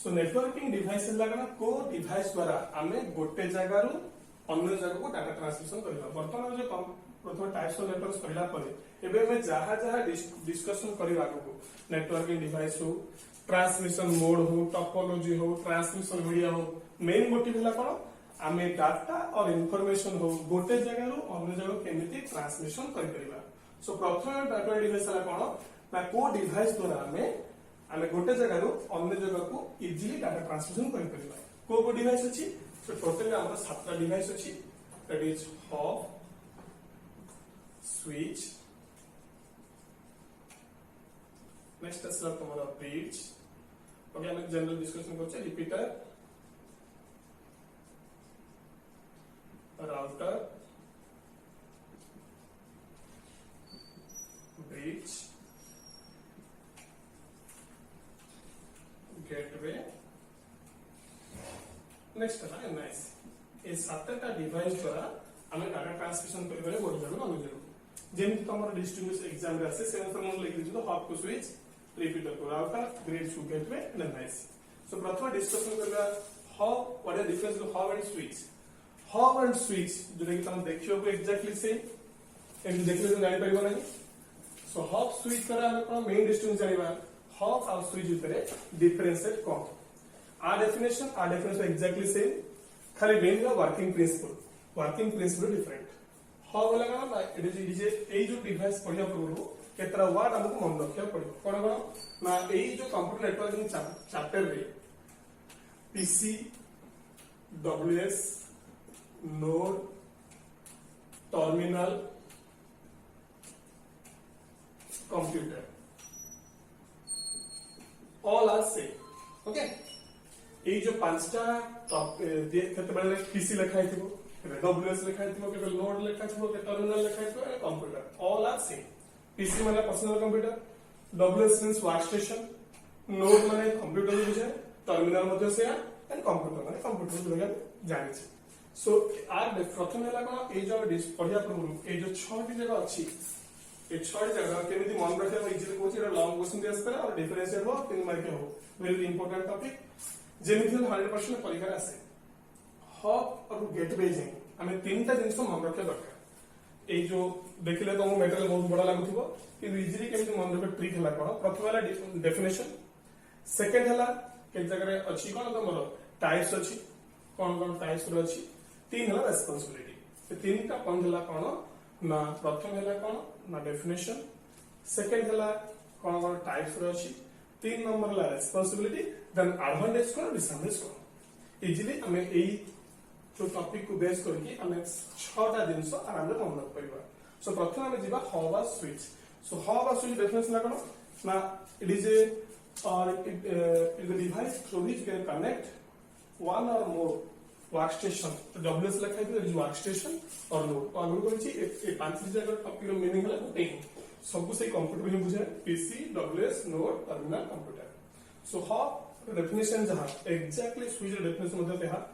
सो networking device है को device द्वारा आम गोटे जगार अन्य जगह को डाटा ट्रांसमिशन करवा। बर्तमान जो प्रथम टाइप्स ऑफ नेटवर्क कहला पर जहाँ जहाँ डिस्कशन करवा नेटवर्किंग डिवाइस हो, ट्रांसमिशन मोड हो, टोपोलॉजी हो, ट्रांसमिशन मीडिया हो, मेन मोटिव है कौन आम डाटा और इनफॉरमेशन हो गोटे जगार अन्य जगह केमिति ट्रांसमिशन कर। सो प्रथम डाटा डिवाइस है कौन ना को डिवाइस द्वारा आम गोटे जगार अन्य जगह को इजिली डाटा ट्रांसमिशन कर। को डिवाइस अच्छी टोटल आम 7टा डिवाइस अच्छी that is hub, switch, next आसला तुम ब्रिज, ओके आम जनरल डिस्कशन करछे, repeater, router, bridge, gateway, next है एनआईसी। ये 7टा डिवाइस द्वारा आम डाटा ट्रांसमिशन कर गोटे जगह अन्य जगह जेमती तुम डिस्ट्रीब्यूशन एग्जाम रे आसे से मन लिखि दियो हब को स्विच, रिपीटर को राउटर, ब्रिज को गेटवे एंड एनआईसी। सो प्रथम डिस्कशन करबा hub, what is the difference between hub and switch. Hub and switch जोटा कि तुम देखियो को एग्जैक्टली सेम एंड देखले तो जानि परिबो नाही। सो हब स्विच द्वारा हम कोन मेन डिस्टिंक्शन जानिबा हब और स्विच भितर डिफरेंस कोन आ डेफिनेशन एग्जैक्टली सेम, खाली main working principle different. Hub लगा ना इट इज ए जो डिवाइस पढ़िया पूर्व केतरा वर्ड हमको मन रखिया पड़ो कोन कोन ना ए जो कंप्यूटर नेटवर्किंग चैप्टर रे PC, WS, node, terminal, computer all are same. Okay ये जो 5टा पीसी लिखा डब्ल्यूएस लिखा नोड लिखा टर्मिनल लिखा computer all are same. PC माने personal computer, WS means work station, node माने कंप्यूटर बुझे, टर्मिनल मध्ये से एंड कंप्यूटर माने कंप्यूटर बुझे जानि छै। सो आर प्रथम हला कोन ए जो पढ़िया पूर्व ए जो 6टी जगह अछि ए 6टी जगह केमिति मन रखिया easily कोछि Etah long question this करे और डिफरेंशिएट हो 3 मार्क हो वेरी इंपोर्टेंट टॉपिक जेमिति 100% परीक्षा आसे। हब और गेटवे जे हमें 3टा जिंस मन रखिया दरकार। ए जो देखिले तो मेटेरियल बहुत बड़ा लागुथिबो कि इजीली केमिति मन रखे ट्रिक हला कोन प्रथम हला डेफिनेशन, सेकंड हला के जगह रे अछि कोन तमरो टाइप्स अछि कोन टाइप्स रो अछि, 3 हला रेस्पोंसिबिलिटी। तो 3टा पॉइंट हला कोन ना प्रथम हला कोन ना डेफिनेशन, सेकंड हला कोन टाइप्स रो अछि, 3 नंबर हला रेस्पोंसिबिलिटी, देन एडवांटेज कोन डिसएडवांटेज कोन। इजीली हमें एई जो टॉपिक को बेस करके हमें 6टा जिंस आराम से मन रख परिबा। सो प्रथम हमें जीवा हब और स्विच। सो हब और स्विच डिफरेंस ला कोन ना it is a device through which can connect one or more workstation। तो WS लिखा है इज वर्कस्टेशन और नोड। तो आगु कोन छी ए 5 जगह टॉपिक रो मीनिंग हला गोटे सब से कंप्यूटर ही बुझे PC, WS, node, terminal, computer. So hub definition जहां एग्जैक्टली स्विच डेफिनेशन मध्ये तेहा।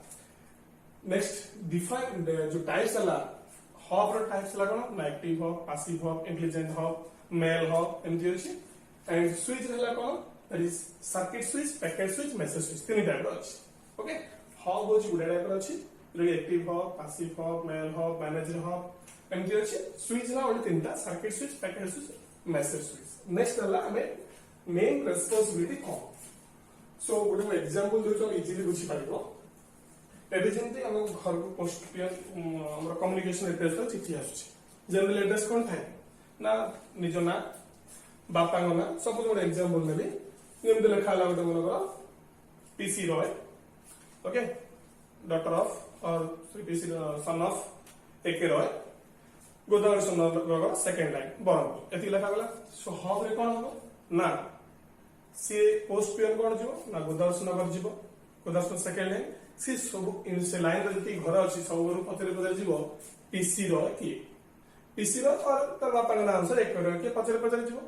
नेक्स्ट डिफाइन जो टाइप्स हला हब रो टाइप्स हला कोन ना active hub, passive hub, intelligent hub, mail hub एमजी अछि। एंड स्विच हला कोन that is circuit switch, packet switch, message switch, 3 type रो अछि। ओके हब होची गुडा टाइप रो अछि रे active hub, passive hub, mail hub, manager hub एमजी अछि। स्विच ना ओनली 3टा circuit switch, packet switch, message switch. Next हला हमें मेन रेस्पोंसिबिलिटी कोन। सो गोटे एग्जांपल दोचो इजीली बुझी पारिबो। एबे जेंति हम घर को पोस्ट हमर कम्युनिकेशन एड्रेस पर चिट्ठी आछी जनरल एड्रेस कोन थाए ना निज ना बापा ना सब गोटे एग्जांपल नेबी जेंति लिखा ला गोटे मनकर PC Roy, okay daughter of और PC son of AK Roy, Godavari son of second line Berhampur एति लिखा गला। सो हब रे कोन हो ना सी पोस्ट पियन कोन जिवो ना गोदावरी सन नगर जिवो, गोदावरी सन सेकंड लाइन सी सब इन से लाइन रे जति घर अछि सब गुरु पतरे पतरे जिवो पीसी रो की पीसी रो और तर बापा का नाम से एक करो के पतरे पतरे जिवो।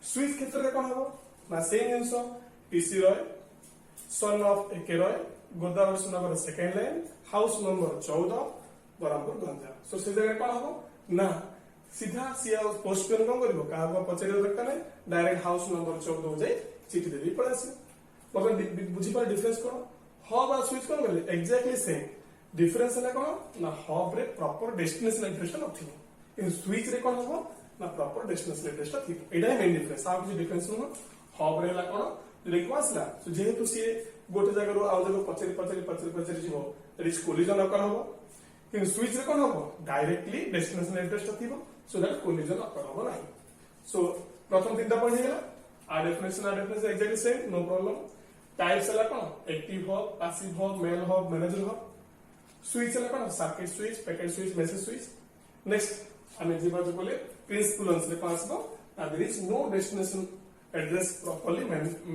स्विच क्षेत्र रे कोन हो ना सेम जिंस PC Roy son of AK Roy Godavari son नगर second line house number 14 Berhampur Ganjam. So से जगह कोन हो ना सीधा सिया पोस्ट पेन कोन करबो का पचरे दरकार नै डायरेक्ट हाउस नंबर 14 जाय चिठी देबी पड़ासी। मतलब बुझी पारे डिफरेंस कोन हब आ स्विच कोन करले एग्जैक्टली सेम डिफरेंस है कोन ना हब रे प्रॉपर डेस्टिनेशन एड्रेस नथिबो इन स्विच रे कोन हबो ना प्रॉपर डेस्टिनेशन एड्रेस थिबो एटा मेन डिफरेंस आ कुछ डिफरेंस न हब रे ला कोन जे को आसला सो जेहेतु सी गोटे जगह रो आउ जगह पचरी जीवो दैट इज कोलिजन अकर हबो इन स्विच रे कोन हबो डायरेक्टली डेस्टिनेशन एड्रेस थिबो सो दैट कोलिजन अकर हबो नाही सो प्रथम तीनटा पॉइंट हेला आ definition exactly same no problem types हला कोन active hub passive hub mail hub manager hub switch हला कोन circuit switch packet switch message switch next हमें जीवा जो बोले प्रिंसिपल्स रे पास दो there is no destination address properly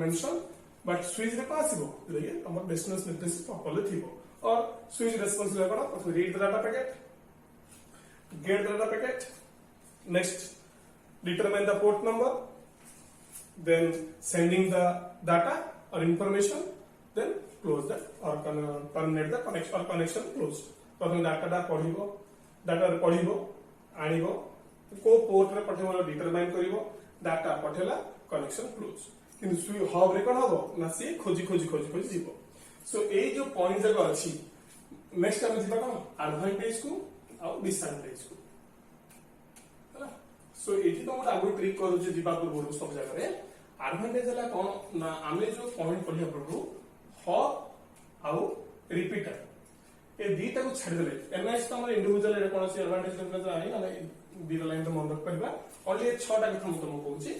mention but switch रे पासिबो देखिए हमर डेस्टिनेशन एड्रेस प्रॉपर्ली थिबो और स्विच रेस्पॉन्सिबल कोन तो read the data packet get the data packet next determine the port number then sending the data or information then close that or terminate the connection or connection closed प्रथम data पढ़िबो आनिबो को port रे पठेबो determine करिवो data पठेला connection close किंतु hub रे कोन हबो ना से खोजी जीवो सो ए जो पॉइंट जगह अछि नेक्स्ट हम जीवा कोन एडवांटेज को और डिसएडवांटेज को हैला सो एठी तो मोटा आगु ट्रिक करू जे जीवा पूर्व सब जगह रे एडवांटेज हला कोन ना आमे जो पॉइंट पढ़िया पड़ू हब आउ रिपीटर ए दीटा को छाड़ देले एमएस तो हमर इंडिविजुअल रे कोन से एडवांटेज डिफरेंस आइ ना दीटा लाइन तो मन रख परबा ओनली 6 टा कथा हम कहूची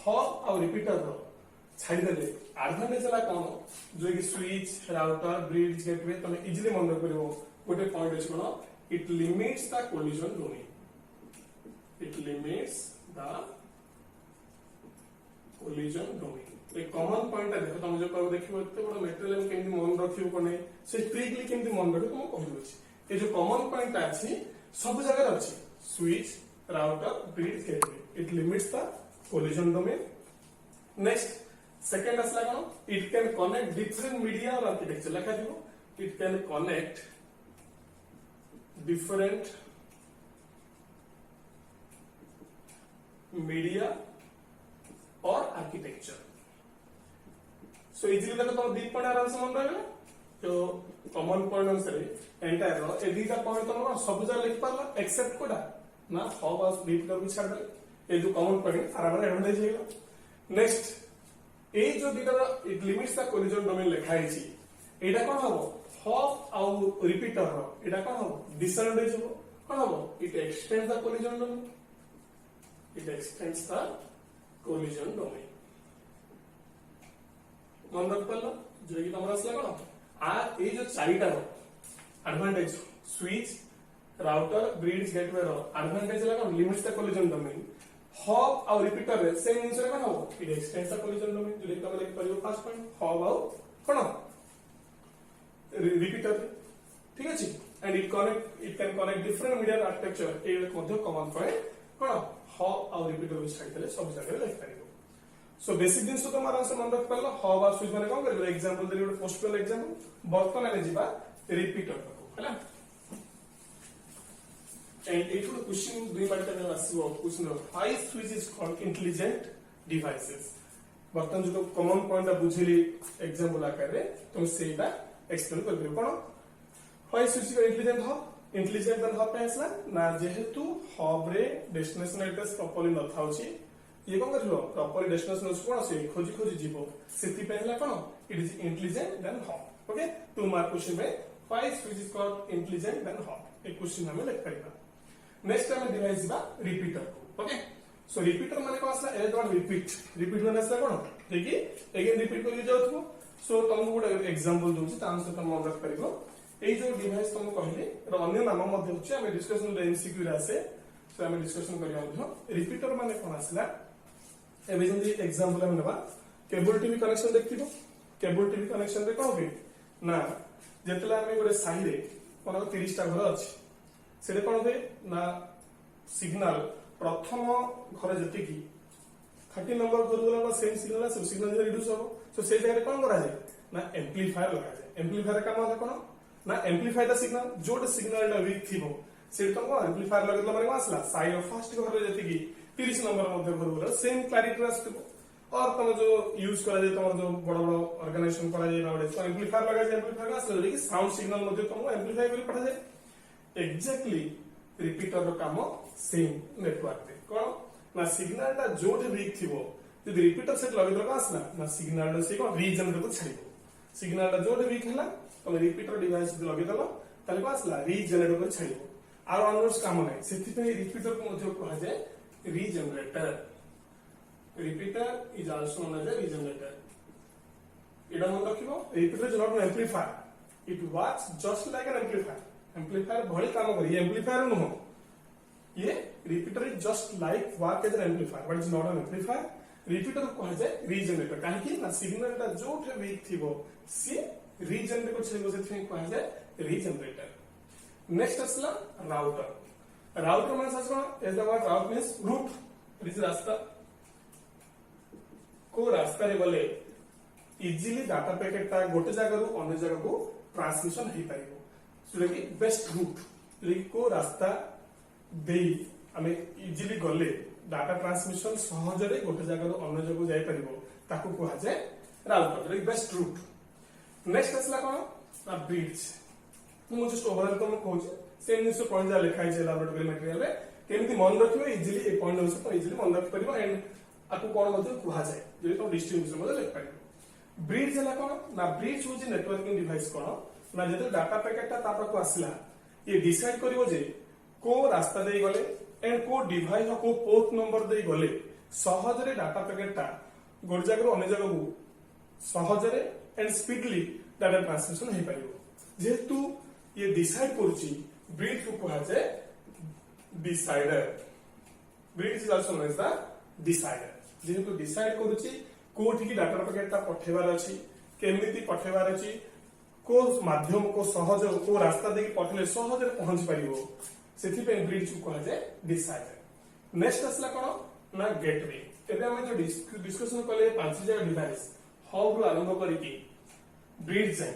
हब आउ रिपीटर रो छाड़ देले एडवांटेज हला कोन जो कि स्विच राउटर ब्रिज गेटवे तमे इजीली मन रख परबो गोटे पॉइंट अछि कोन it limits the collision domain it limits the collision domain एक कॉमन पॉइंट है देखो तुम जो कहो देखिबो एते बड़ मटेरियल केमि मन रखियो कोने से स्ट्रिक्टली केमि मन रखियो तुम कहू अछि ए जो कॉमन पॉइंट अछि सब जगह अछि switch router bridge gateway it limits the collision domain next second असला कोन it can connect different media और आर्किटेक्चर लिखा दिबो it can connect different media और आर्किटेक्चर सो इजीली देखो तुम दी पॉइंट आराम से मन रहला तो कॉमन पॉइंट अनुसार एंटायर रो ए दीटा पॉइंट तुम सब जगह लिख पारला एक्सेप्ट कोडा ना हब और रिपीटर भी छाड़ दे ए जो कॉमन पॉइंट आराम रे एडवांटेज हेला नेक्स्ट ए जो दीटा it limits the collision domain लिखा है छी एटा कोन हबो हब और रिपीटर रो एटा कोन हबो डिसएडवांटेज हबो कोन हबो it extends the collision domain it extends the collision domain मन रख पल्ला जो कि तमरा असला कोन आ ए जो चारिटा रो advantage switch router bridge gateway रो एडवांटेज ला कोन limits the collision domain hub और रिपीटर रे सेम आंसर कोन हो it extends the collision domain जो कि तमरा लिख परियो फर्स्ट पॉइंट हब और कोन रिपीटर ठीक अछि and it can connect different media architecture ए मध्ये कॉमन पॉइंट कोन हब और रिपीटर भी छाड़ देले सब जगह लिख परिबो सो बेसिक दिन तो मारा से मन रख परला हब और स्विच माने कोन करबो एग्जांपल देली ଗୋଟେ पोस्टल एग्जांपल बर्तन आले जिबा रिपीटर को हैला एंड इट विल क्वेश्चन दुई बार तक आसीबो question why switch is called intelligent devices बर्तन जो कॉमन पॉइंट बुझिली एग्जांपल आकार रे तुम सेटा एक्सप्लेन करबो कोन हाई स्विच का इंटेलिजेंट देन हब पेसला ना जेहेतु हब रे डेस्टिनेशन एड्रेस प्रॉपर्ली न थाउची ये कोन करलो प्रॉपर्ली डेस्टिनेशन कोन से खोजी जीवो सेति पेहला कोन it is intelligent then hub okay 2 mark question में why switch is called intelligent then hub एक क्वेश्चन हमें लिख परिबा नेक्स्ट हमें डिवाइस बा रिपीटर को ओके सो रिपीटर माने कोन आसला ए डॉट रिपीट माने आसला कोन देखि अगेन रिपीट करि जाउथबो सो तुमको गोटे एग्जांपल दोछि ता अनुसार तुम मन रख परिबो ए जो डिवाइस तुम कहले र अन्य नाम मध्ये होछि हम डिस्कशन रे एमसीक्यू रे आसे सो हम डिस्कशन करिया मध्ये रिपीटर माने कोन आसला एबे जंदी एग्जांपल हम नबा केबल टीवी कनेक्शन देखिबो केबल टीवी कनेक्शन रे कोन होई ना जेतला हम गोटे साही रे कोन 30 टा घर अछि सेरे कोन होय ना सिग्नल प्रथम घर जति की 30 नंबर घर वाला सेम सिग्नल से सिग्नल रिड्यूस हो सो से जगह कोन करा जाय ना एम्प्लीफायर लगा जाय एम्प्लीफायर का मतलब कोन ना एम्प्लीफाई द सिग्नल जोड सिग्नल टा वीक थिबो से तो एम्प्लीफायर लगेला माने आसला साइड ऑफ फर्स्ट घर जति की 30 नंबर मध्ये घर वाला सेम क्लैरिटी आसथिबो और तुम जो यूज करा जाए तुम जो बड़ बड़ ऑर्गेनाइजेशन करा जाए नॉलेज तो एम्पलीफायर लगा जाए एम्पलीफायर आसले कि साउंड सिग्नल मध्ये तुमको एम्पलीफाई करी पठा जाए एग्जैक्टली रिपीटर रो काम सेम नेटवर्क रे कोन ना सिग्नल ता जोटे वीक थिबो यदि रिपीटर सेट लगे तो आसला ना सिग्नल से को रीजनरेटर को छाड़िबो सिग्नल ता जोटे वीक हला तुम रिपीटर डिवाइस लगे दलो ताले आसला रीजनरेटर को छाड़िबो आर अनवर्स काम नै सेति पे रिपीटर को मध्ये कहा जाए regenerator repeater is also known as a regenerator. It is not repeater is not an amplifier. It works just like an amplifier. Amplifier भली काम करी amplifier नुह ये repeater is just like work as an amplifier but it's not an amplifier. Repeater को कहा जाए regenerator काहे कि ना सिग्नल ता जोठे वीक थिबो सी regenerate को छेबो सेथि कहा जाए regenerator. Next असला router. Router means असला as the word route means route. It is रास्ता को रास्ता रे बोले इजीली डाटा पैकेट ता गोटे जगह रु अन्य जगह को ट्रांसमिशन हे पाइबो जोटा कि बेस्ट रूट जोटा कि को रास्ता देई हमें इजीली गले डाटा ट्रांसमिशन सहज रे गोटे जगह रु अन्य जगह जाय परिबो ताको कहा जाय राउटर जोटा कि बेस्ट रूट नेक्स्ट असला कोन ना ब्रिज मु जस्ट ओवरऑल तो कहू सेम निस पॉइंट जा लिखा है लैबोरेटरी मटेरियल रे केमति मन रखिबो इजीली ए पॉइंट से इजीली मन रख परिबो एंड आपको कौन मध्ये कहा जाए जो तो डिस्ट्रीब्यूशन मध्ये लिख पाइबो ब्रिज हला कोन ना ब्रिज होची नेटवर्किंग डिवाइस कोन ना जते डाटा पैकेट ता तापर को आसला ये डिसाइड करिवो जे को रास्ता देई गले एंड को डिवाइस को पोर्ट नंबर देई गले सहज रे डाटा पैकेट ता गोट जगह अन्य जगह को सहज रे एंड स्पीडली डाटा ट्रांसमिशन हे पाइबो जेतु ये डिसाइड करूची ब्रिज को कहा जाए decider bridge is also known as the decider जेहेतु डिसाइड करूची कोठी की डाटा पैकेट ता पठेबार अछि केमिति पठेबार अछि को माध्यम को सहज को रास्ता देकी पठले सहज रे पहुंच परिबो सेथि पे ब्रिज को कहा जाए डिसाइडर नेक्स्ट असला कोन ना गेटवे एबे हम जो डिस्कशन कले पांच जगह डिवाइस हब रो आरंभ करी की ब्रिज जाय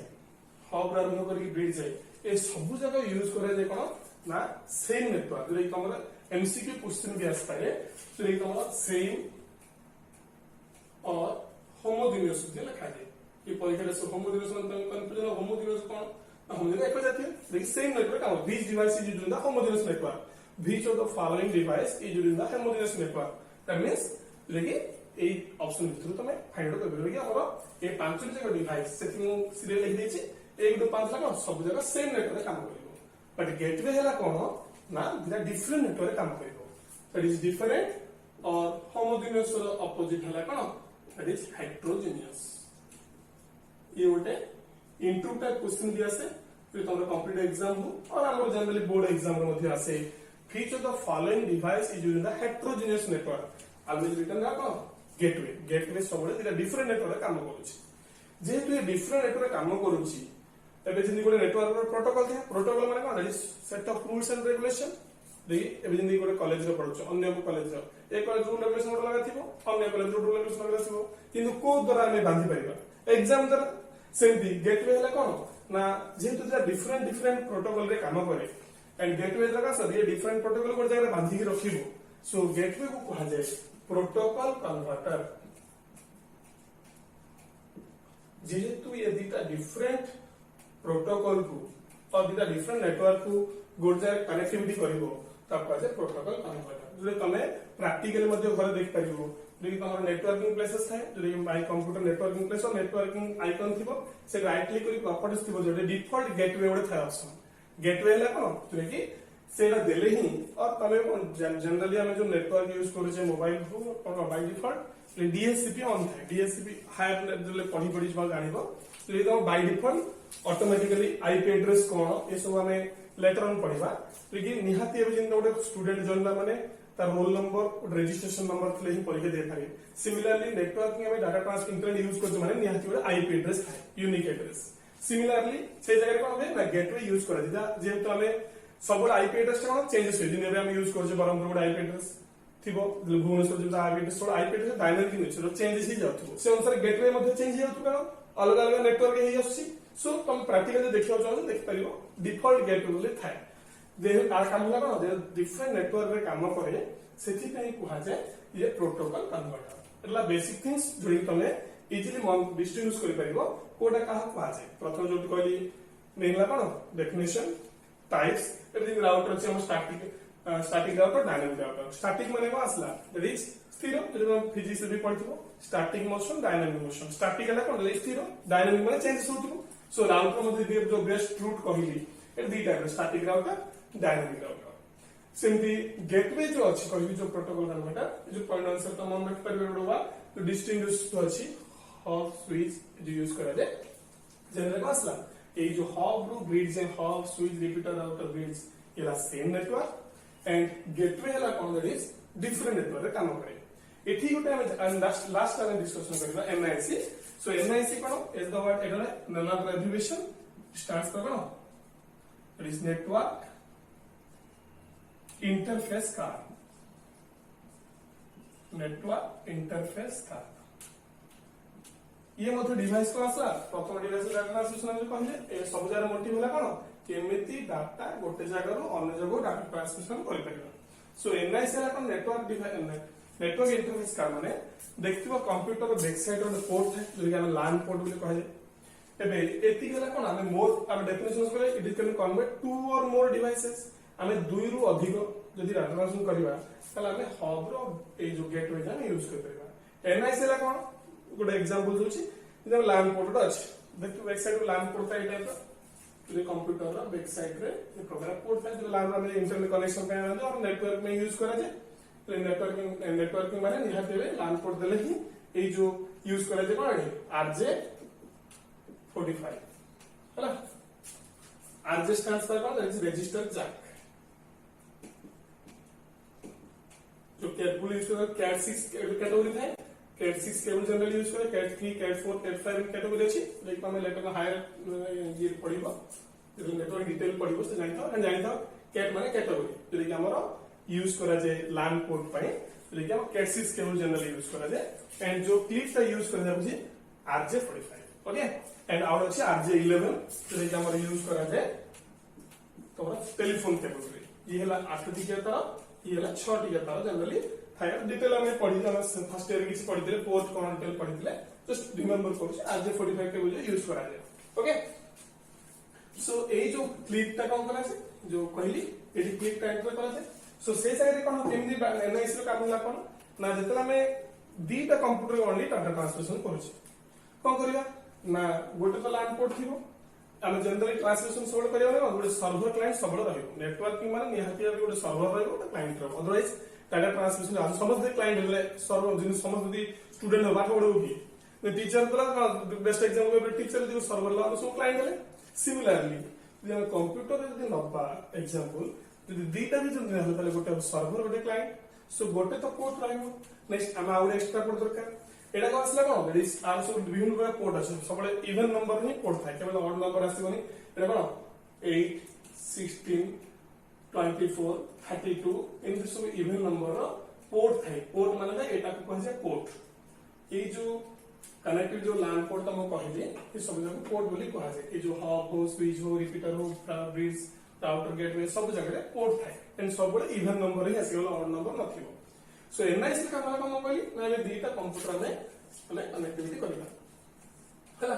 हब रो आरंभ करी की ब्रिज जाय ए सब जगह यूज करे जे कोन ना सेम नेटवर्क जे हमर एमसीक्यू क्वेश्चन भी आस पारे तो ये तुम्हारा सेम और होमोजेनियस जे लिखा जाए ये परीक्षा रे होमोजेनियस मतलब कंफ्यूजन होमोजेनियस कोन होमोजेनियस एक जाती है लेकिन सेम नेटवर्क और these device is using the homogeneous network which of the following device is using the homogeneous network that means लेकिन ए ऑप्शन भितर तमे फाइंड आउट करबे कि हमर ए पांच जगह डिवाइस सेटिंग सीरियल लिख देछि 1 2 5 लगा सब जगह सेम नेटवर्क काम करिवो बट गेटवे हला कोन ना दिना डिफरेंट नेटवर्क काम करिवो that is different or homogeneous opposite हला कोन that is heterogeneous ये उल्टे इंटरव्यू टाइप क्वेश्चन भी आसे फिर तमरो कॉम्पिटिटिव एग्जाम हो और हमर जनरली बोर्ड एग्जाम रे मध्ये आसे which of the following device is using the heterogeneous network always written रा कोन गेटवे सबले दिना डिफरेंट नेटवर्क काम करूची जेहेतु ये डिफरेंट नेटवर्क काम करूची एबे जनी गोटे नेटवर्क रो प्रोटोकॉल था प्रोटोकॉल माने cone is set of rules and regulation देखि एबे जनी गोटे कॉलेज रो पढुछ अन्य कॉलेज रो एक कॉलेज रूल रेगुलेशन मोड लगा थिबो अन्य कॉलेज रो रूल रेगुलेशन लगा थिबो किंतु को द्वारा हम बांधी परिबा एग्जाम द्वारा सेमती गेटवे हला कोन ना जेहेतु दिना डिफरेंट प्रोटोकॉल रे काम करे एंड गेटवे जगह सब ये डिफरेंट प्रोटोकॉल को जगह बांधी के रखिबो सो गेटवे को कहा जाए प्रोटोकॉल कन्वर्टर जेहेतु ये दिटा डिफरेंट प्रोटोकॉल को और दिटा डिफरेंट नेटवर्क को गोटे कनेक्टिविटी करिवो तब कहा जाए प्रोटोकॉल कन्वर्टर जो तमे प्रैक्टिकली मध्ये घर देख परिवो जो तमर नेटवर्किंग प्लेसेस है जो माय कंप्यूटर नेटवर्किंग प्लेस और नेटवर्किंग आइकन थिबो से राइट क्लिक करी प्रॉपर्टीज थिबो जो डिफॉल्ट गेटवे ओडे थाय ऑप्शन गेटवे हला कोन जो कि सेला देले ही और तमे जनरली हम जो नेटवर्क यूज करू छे मोबाइल हो और बाय डिफॉल्ट डीएचसीपी ऑन था डीएचसीपी हायर लेवल पढी पढी सब जानिबो तो ये तो by default automatically IP address कोन ये सब हमें लेटर ऑन पढिबा लेकिन निहाती एबे जिन गोटे स्टूडेंट जनला माने तार रोल नंबर रजिस्ट्रेशन नंबर थले ही परीक्षा दे पारे सिमिलरली नेटवर्किंग में डाटा ट्रांसफर इंटरनेट यूज करते माने निहाती गोटे आईपी एड्रेस थाए यूनिक एड्रेस सिमिलरली से जगह कोन होबे ना गेटवे यूज करा दिदा जेहेतु हमें सब आईपी एड्रेस कोन चेंजेस होय जिने हम यूज करजे बरमपुर गोटे आईपी एड्रेस थिबो भुवनेश्वर जो आईपी एड्रेस थोड़ा IP address dynamic nature changes ही जाउथबो से अनुसार गेटवे मध्ये चेंज ही जाउथबो कारण अलग अलग नेटवर्क ही आसी सो तुम प्रैक्टिकली देखियो चाहो देख परिबो डिफॉल्ट गेटवे बोले थाए जे आर काम लगा डिफरेंट नेटवर्क रे काम करे सेथि पई कुहा जाय ये प्रोटोकॉल कन्वर्टर एटला बेसिक थिंग्स जोडी तमे इजीली डिस्टिंग्विश करि परिबो कोडा काहा पाजे प्रथम जो कहली मेनला कोन डेफिनेशन टाइप्स एवरी राउटर अछि हम static router dynamic router static माने को आसला दैट इज स्थिर जो फिजिक्स भी पढ़िथबो static motion dynamic motion static है कोन स्थिर डायनामिक माने चेंज होतबो सो राउटर मध्ये जो बेस्ट रूट कहली ए दी type static router dynamic router simply gateway जो अछि कहली जो प्रोटोकॉल कन्वर्टर जो पॉइंट आंसर तो मन रख परबे रोवा तो डिस्टिंग्विश तो अछि हब स्विच जो यूज करा जाय जनरल आसला ए जो हब रो bridge and hub switch repeater router bridge इला सेम नेटवर्क एंड गेटवे हला कोन दैट इज डिफरेंट नेटवर्क रे काम करे एठी गोटे हम लास्ट टाइम डिस्कशन करबा एनआईसी सो एनआईसी कोन इज द वर्ड एडले नॉन एब्रिविएशन स्टार्ट्स कोन it is network interface card network interface card ये मथे डिवाइस को आसला प्रथम डिवाइस डाटा ट्रांसमिशन जो कहले ए सब जार मोटिव होला कोन केमिति डाटा गोटे जगह रो अन्य जगह डाटा ट्रांसमिशन करि परिबा सो एनआईसी ला कोन network device network interface card माने देखथिबो कंप्यूटर रो बैक साइड रो पोर्ट है जो कि हम लान पोर्ट बोले कहले एबे एति गेला कोन हम मोर हम डेफिनेशन करे it is can convert two और मोर डिवाइसेस आमे दुई रु अधिक जदि डाटा ट्रांसमिशन करबा तले आमे हब रो ए जो गेटवे जान यूज कर परबा एनआईसी ला कोन गोटे एग्जांपल दोछि जे लान पोर्ट अछि देखियो बैक साइड लान पोर्ट था ए टाइप रो कंप्यूटर रो बैक साइड रे ये प्रोग्राम पोर्ट था जो लान में इंटरनेट कनेक्शन पे आने और नेटवर्क में यूज करा जाए तो नेटवर्किंग माने निहार देबे लान पोर्ट देले ही ए जो यूज करा जाए कोन आरजे 45 हला आरजे स्टैंड्स फॉर कोन दैट इज रजिस्टर जैक जो केबल यूज कर कैट 6 कैटेगरी था कैट 6 केबल जनरली यूज करे कैट 3 कैट 4 कैट 5 कैटेगरी अछि लाइक हम लेटर हायर ये पढिबो जो नेटवर्क डिटेल पढिबो से जानितो कैट माने कैटेगरी जो कि हमरो यूज करा जाय LAN पोर्ट पय जो कि हम कैट 6 केबल जनरली यूज करा जाय एंड जो क्लिप ता यूज करा जाय RJ45 ओके एंड आउट अछि RJ11 जो कि हमरो यूज करा जाय तो टेलीफोन केबल ये हला 8 टिका तरह ये हला 6 टिका तरह जनरली हायर डिटेल हमें पढ़ी हम फर्स्ट ईयर किसी पढ़ी फोर्थ कौन डिटेल पढ़ी जस्ट रिमेंबर करूँ RJ45 केबल यूज करा जाए ओके सो ए जो क्लिप टा कौन करा जो कहली एटी क्लिप टा एंटर करा जाए सो से जगह रे कोन केमदी एनआईसी रो काम ला कोन ना जेतला हमें दीटा कंप्यूटर ओनली डाटा ट्रांसमिशन करू कोन करिया ना गोटे तो LAN पोर्ट थिबो हम जनरली ट्रांसमिशन सब करियो ना गोटे सर्वर क्लाइंट सब रहइबो नेटवर्किंग माने निहाती गोटे सर्वर रहइबो गोटे क्लाइंट रहइबो अदरवाइज डाटा ट्रांसमिशन आज समस्त क्लाइंट हेले सर्वर जिन समस्त यदि स्टूडेंट हो पाठ पढो की टीचर तो बेस्ट एग्जांपल टीचर जो सर्वर ला सब क्लाइंट हेले सिमिलरली यदि हम कंप्यूटर यदि नबा एग्जांपल यदि दीटा भी जन रहले तले गोटे सर्वर गोटे क्लाइंट सो गोटे तो पोर्ट रहइबो नेक्स्ट हम आउर एक्स्ट्रा पोर्ट दरकार एडा को असला कोन दैट इज आल्सो विभिन्न प्रकार पोर्ट আছে सबले इवन नंबर ही पोर्ट थाय केवल ऑड नंबर आसीबनी एडा कोन 8 16 24 32 इन सब इवन नंबर पोर्ट थाय पोर्ट माने एटा को कहजे पोर्ट ये जो कनेक्टिव जो LAN पोर्ट हम कहले ये सब जगह पोर्ट बोली कहा जाय ये जो हब हो स्विच हो रिपीटर हो ब्रिज राउटर गेटवे सब जगह पोर्ट थाय एंड सब बड़े इवन नंबर ही आसीबो ऑड नंबर नथिबो सो एनआईसी का मतलब हम कहली ना ये दीटा कंप्यूटर में माने कनेक्टिविटी करबा हला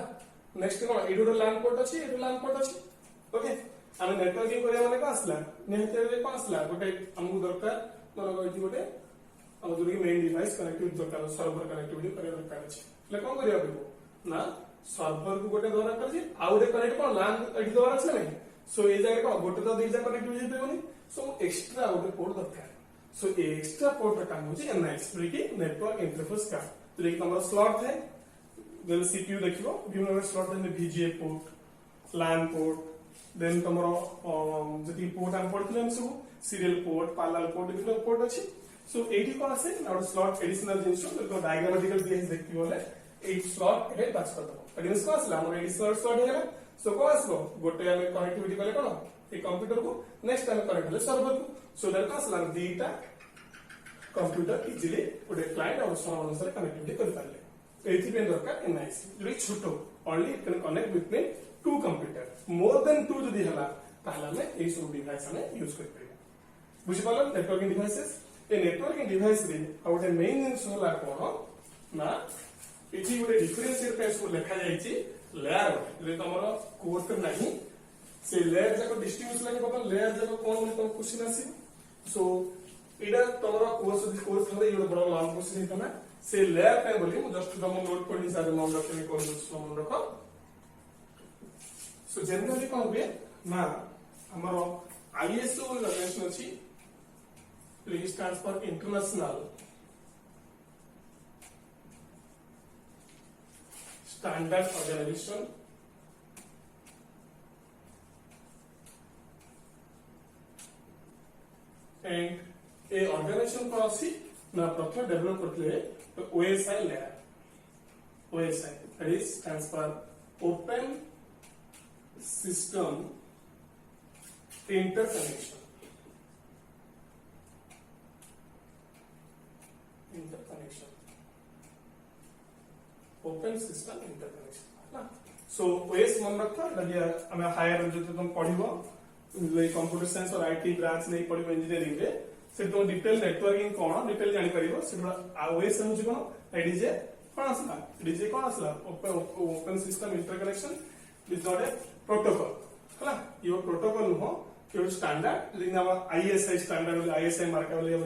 नेक्स्ट कोन एडो LAN पोर्ट अछि एडो LAN पोर्ट अछि ओके हम नेटवर्किंग करिया माने का आसला नेहते रे का आसला गोटे हमहु दरकार माने गइति गोटे हम जो मेन डिवाइस कनेक्टिविटी दरकार सर्वर कनेक्टिविटी करिया दरकार अछि ले कोन करिया पड़ो ना सर्वर को गोटे दरकार करछि आउडे कनेक्ट कोन LAN एडी दरकार अछि नै सो ए जगह कोन गोटे तो दीटा कनेक्टिविटी पेबोनी सो एक्स्ट्रा आउडे पोर्ट दरकार सो एक्स्ट्रा पोर्ट का काम होछि एनआईसी की नेटवर्क इंटरफेस का तो देखि हमर स्लॉट है जब सीपीयू देखिबो विभिन्न स्लॉट है VGA port LAN port then तमरो जति पोर्ट हम पढ़थिले हम सब serial port parallel port different port अछि सो एटी कोन आसे और स्लॉट एडिशनल जिंस तो डायग्रामेटिकल दिस देखि बोले 8 स्लॉट हे टच कर दबो एडिशनल को आसला हमर एडिशनल स्लॉट हेला सो को आसबो गोटे हम कनेक्टिविटी कले कोन ए कंप्यूटर को नेक्स्ट टाइम कनेक्ट ले सर्वर को सो दैट आसला दीटा कंप्यूटर इजीली गोटे क्लाइंट और सर्वर अनुसार कनेक्टिविटी कर पाले एथि पे दरकार एनआईसी जो छोटो only it can connect between two computer more than two जदि हला ताहला में ए सब डिवाइस हमें यूज कर पाइबा बुझि पालो नेटवर्किंग डिवाइसेस ए नेटवर्किंग डिवाइस रे आउटे मेन जिंस होला कोन ना इठी गोटे डिफरेंशिएट पे सब लिखा जायछि लेयर जे तमरो कोर्स नहीं से लेयर जाको डिस्ट्रीब्यूट लागे बता लेयर जाको कोन में तुम क्वेश्चन आसी सो इडा तमरो कोर्स हले ये बड़ा लॉन्ग क्वेश्चन है ना से लेयर पे बोली मु जस्ट तुम नोट पढ़ी सारे मन रखने कोन मन रखो सो जनरली कोन बे ना हमरो आईएसओ ऑर्गेनाइजेशन अछि please stands for international standard organization and a organization को आसी ना प्रथम डेवलप करते हैं OSI layer OSI that is stands for Open System Interconnection open system interconnection ना सो ओएस मन रखा लगिया हमें हायर जो तुम पढ़िबो ले कंप्यूटर साइंस और आईटी ब्रांच नहीं पढ़िबो इंजीनियरिंग रे से तो डिटेल नेटवर्किंग कोन डिटेल जानि परिबो से ओएस हम जे कोन एडीजे कोन असला एडीजे कोन असला open system interconnection is not a protocol हला यो प्रोटोकॉल हो कि स्टैंडर्ड लेकिन हम आईएसआई स्टैंडर्ड आईएसआई मार्का वाले हम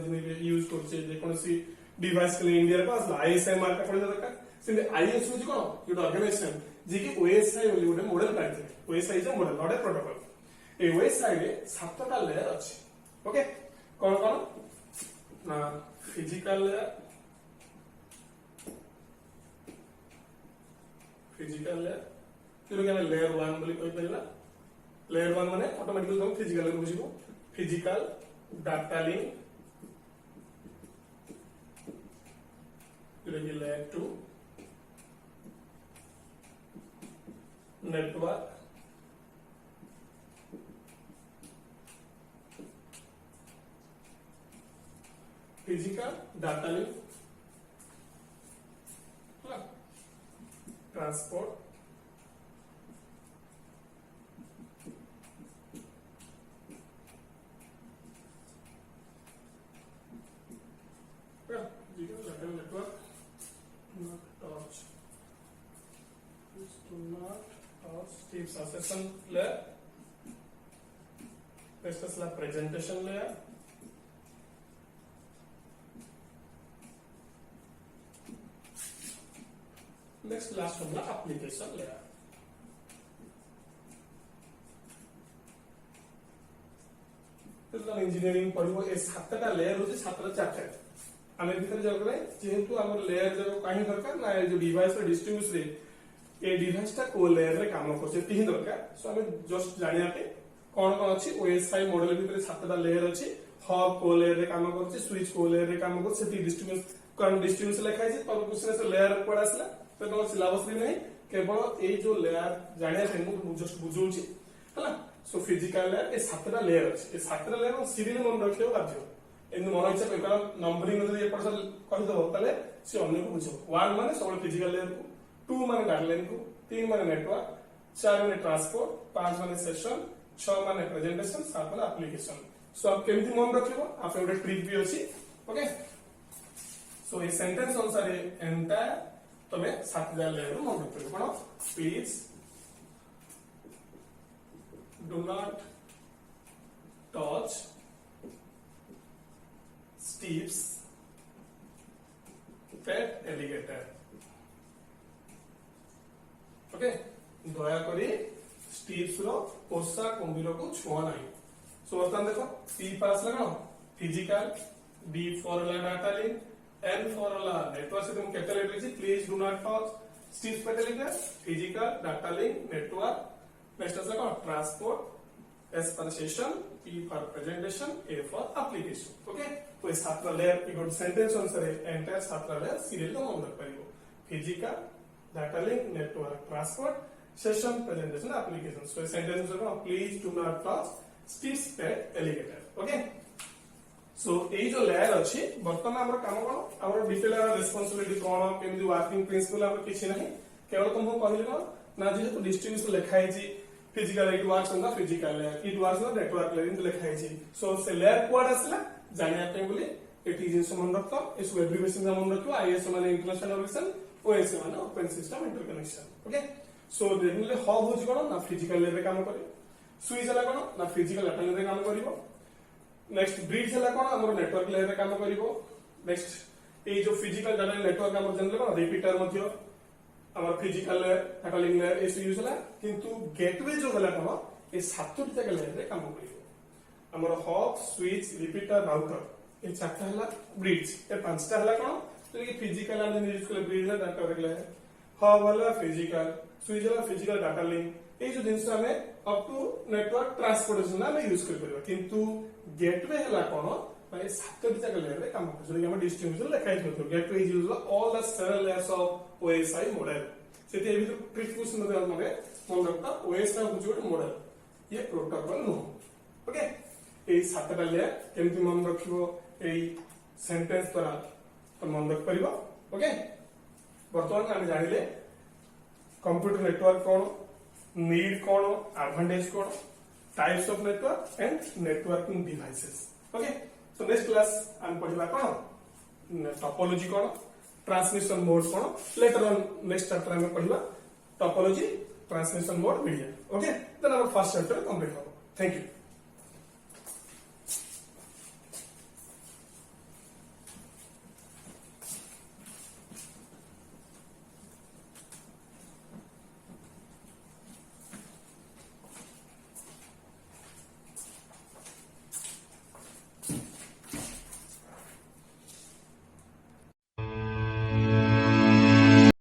यूज करछे जे कोनसी डिवाइस के लिए इंडिया को असला आईएसआई मार्का पड़े दरकार से आईएसओ जी कोन ये ऑर्गेनाइजेशन जी की ओएसआई बोली गोटे मॉडल काढिथे OSI is a model not a protocol ए ओएसआई रे सातटा लेयर अछि ओके कोन कोन ना फिजिकल लेयर फिर के लेयर 1 बोली कोइ परिला लेयर 1 माने ऑटोमेटिकली तुम फिजिकल ले बुझिबो फिजिकल डाटा लिंक फिर के layer 2 network physical data link transport physical data network torch do not Steve's session layer. Next is la presentation layer. Next last one la application layer. तो engineering पढ़िबो ए सातटा layer होचे सातटा chapter आमे भीतर जगले जेहेतु हमर लेयर जब काहे दरकार ना जो डिवाइस रे डिस्ट्रीब्यूट रे ए डिवाइस टा को लेयर रे काम करछे तीन दरकार सो हमें जस्ट जानिया पे कोन कोन अछि ओएसआई मॉडल भीतर सातटा लेयर अछि हब को लेयर रे काम करछे स्विच को लेयर रे काम करछे सेठी डिस्ट्रीब्यूट कोन डिस्ट्रीब्यूट लिखाइ छै तब क्वेश्चन से लेयर कोड आसला तो तो सिलेबस रे नै केवल ए जो लेयर जानिया पे मु जस्ट बुझौछि हला सो फिजिकल लेयर ए सातटा लेयर अछि ए सातटा लेयर सीरियल मन रखियो बाध्य एनु मन इच्छा पे कारण नंबरिंग रे ए परसन कहि दो तले से अन्य को बुझो 1 माने सब फिजिकल लेयर को 2 माने डाटा लिंक को 3 माने नेटवर्क 4 माने ट्रांसपोर्ट 5 माने सेशन 6 माने प्रेजेंटेशन 7 माने एप्लीकेशन सो आप केमती मन रखिबो आप एटा ट्रिक भी अछि ओके सो ए सेंटेंस अनुसार एंटायर तमे 7000 लेयर मन रखिबो कोन please do not touch Steve's pet alligator okay दया करी स्टीव्स रो पोसा कुंभीर को छुआ नहीं सो बर्तमान देखो पी पास लगाओ physical D for data link N for network से तुम कैपिटल लेटर लिखी please do not touch Steve's pet लिखा physical data link network next is like transport S for session P for presentation A for application okay तो इस सातरा layer की good sentence अनुसार entire सातरा लेयर सीरियल तो मन रख पाइबो physical data link network transport session presentation application so sentence अनुसार please do not touch Steve's pet alligator okay so ए जो लेयर अछि वर्तमान हमर काम कोन हमर डिटेल रिस्पांसिबिलिटी कोन केमि वर्किंग प्रिंसिपल हमर किछि नहीं केवल तुम कहलिलो ना जेहेतु डिस्ट्रीब्यूशन लिखा है physical it works on the physical layer it works on the network layer in लिखा है सो से लेयर कोड असला जानिया पे बोली एटी जिनस मन रख ए सब एब्रिविएशन मन रख आईएसओ माने इंटरनेशनल ऑर्गेनाइजेशन ओएसए माने open system interconnection okay so definitely hub होची कोन ना फिजिकल लेयर रे काम करे स्विच हला कोन ना फिजिकल डाटा लेयर रे काम करिवो नेक्स्ट ब्रिज हला कोन हमर नेटवर्क लेयर रे काम करिवो नेक्स्ट ए जो फिजिकल डाटा नेटवर्क हमर जनले कोन रिपीटर मध्य हमर physical layer data link layer S use हला किंतु गेटवे जो हला कोन ए सातोटी तक लेयर रे काम करिवो हमर हब स्विच रिपीटर राउटर ए चारटा हला ब्रिज ए पांचटा हला कोन तो ये फिजिकल हम यूज कर ब्रिज डाटा लेयर हब हला फिजिकल स्विच हला फिजिकल डाटा लिंक ए जो जिनस हमें अप टू नेटवर्क ट्रांसपोर्टेशन में यूज कर परबा किंतु गेटवे हला कोन माने सातोटी तक लेयर रे काम करे जो हम डिस्ट्रीब्यूशन लिखा है gateway is use all the seven layers of OSI model सेते एबि ट्रिक क्वेश्चन में माने मन रखता ओएसआई होच मॉडल ये प्रोटोकॉल नो ओके ए सातटा लेयर केमति मन रखिबो ए सेंटेंस द्वारा तो मन रख परिबो ओके वर्तमान हम जानिले कंप्यूटर नेटवर्क कोन नीड कोन एडवांटेज कोन types of network and networking devices okay so next class हम पढ़िबा कोन टोपोलॉजी कोन ट्रांसमिशन मोड कोन लेटर ऑन नेक्स्ट चैप्टर में पढ़िबा topology transmission mode media okay then our first chapter complete हो थैंक यू